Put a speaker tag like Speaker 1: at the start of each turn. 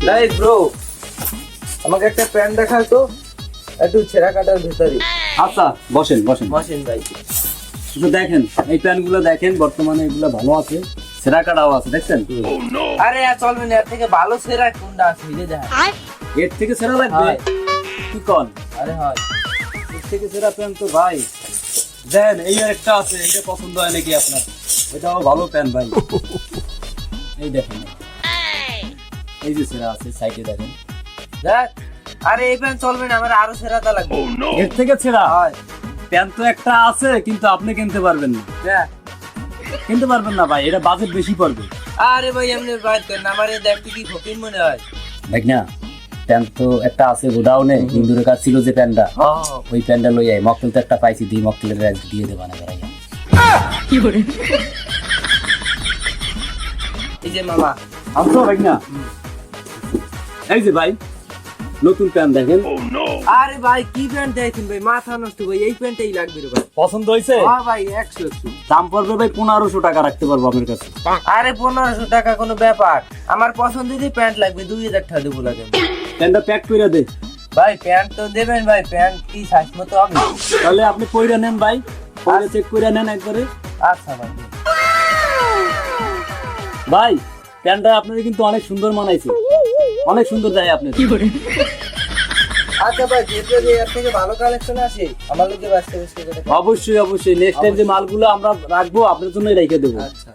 Speaker 1: নাই ব্রো, আমাকে একটা প্যান্ট দেখাও তো, একটু ছেঁড়া কাটার ভেতরে।
Speaker 2: আচ্ছা বসেন বসেন
Speaker 1: বসেন ভাই।
Speaker 2: একটু দেখেন এই প্যান্টগুলো দেখেন, বর্তমানে এগুলো ভালো আছে, সেরা কাটাও আছে, দেখছেন?
Speaker 1: আরে আর চলবে না, এর থেকে ভালো ছেঁড়া কোনটা আছে এটা দেখা।
Speaker 2: এর থেকে সেরা লাগবে?
Speaker 1: হয়।
Speaker 2: কি কন?
Speaker 1: আরে হয়,
Speaker 2: এর থেকে সেরা প্যান্ট তো ভাই দেন, এই আর একটা আছে, এটা পছন্দ হয় নাকি আপনার? এটাও ভালো প্যান্ট ভাই, এই দেখেন, এই যে সেরা আছে সাইডে দেখেন।
Speaker 1: দেখ। আরে এই প্যান্ট চলবে না, আমার আরো ছেঁড়াটা লাগবে।
Speaker 2: এর থেকে সেরা
Speaker 1: হয়।
Speaker 2: প্যান্ট তো একটা আছে, কিন্তু আপনি কিনতে পারবেন না।
Speaker 1: দেখ।
Speaker 2: কিনতে পারবেন না ভাই, এটা বাজেট বেশি পড়বে।
Speaker 1: আরে ভাই এমনি বাইর করেন, আমার এই দেখতে কি ফকির মনে হয়।
Speaker 2: দেখ না, প্যান্ট তো একটা আছে গোডাউনে, হিন্দুরের কাছে ছিল যে প্যান্টটা, ওই প্যান্টটা লই আই। মকটেল তো একটা পাইছি, দিই মকটেলের রাজ দিয়ে দেবা না করাই।
Speaker 1: এই যে মামা,
Speaker 2: আনছো ভাই না? এই যে ভাই নতুন প্যান্ট দেখেন।
Speaker 1: আরে ভাই কি প্যান্ট দেখছেন ভাই, মাথা নষ্ট ভাই, এই প্যান্টটাই লাগবে রে ভাই।
Speaker 2: পছন্দ হয়েছে?
Speaker 1: হ্যাঁ ভাই 100।
Speaker 2: দাম পড়বে ভাই 1500 টাকা, রাখতে পারবো আপনার কাছে।
Speaker 1: আরে 1500 টাকা কোনো ব্যাপার, আমার পছন্দের প্যান্ট লাগবে, 2000 টাকা দেবো লাগে।
Speaker 2: প্যান্টটা প্যাক করে দে
Speaker 1: ভাই প্যান্ট তো দেবেন ভাই, প্যান্ট কি সাইজ মতো হবে?
Speaker 2: তাহলে আপনি কইরা নেন ভাই, কইরা চেক কইরা নেন একবারে।
Speaker 1: আচ্ছা ভাই।
Speaker 2: ভাই প্যান্টটা আপনার কিন্তু অনেক সুন্দর মানাইছে, অনেক সুন্দর যায় আপনার।
Speaker 1: আচ্ছা ভাই, যদি এর থেকে ভালো কালেকশন আসে আমার লোকে বাঁচতে বসতে করে।
Speaker 2: অবশ্যই অবশ্যই, নেক্সট টাইম যে মালগুলো আমরা রাখবো আপনার জন্যই রেখে দেবো।
Speaker 1: আচ্ছা।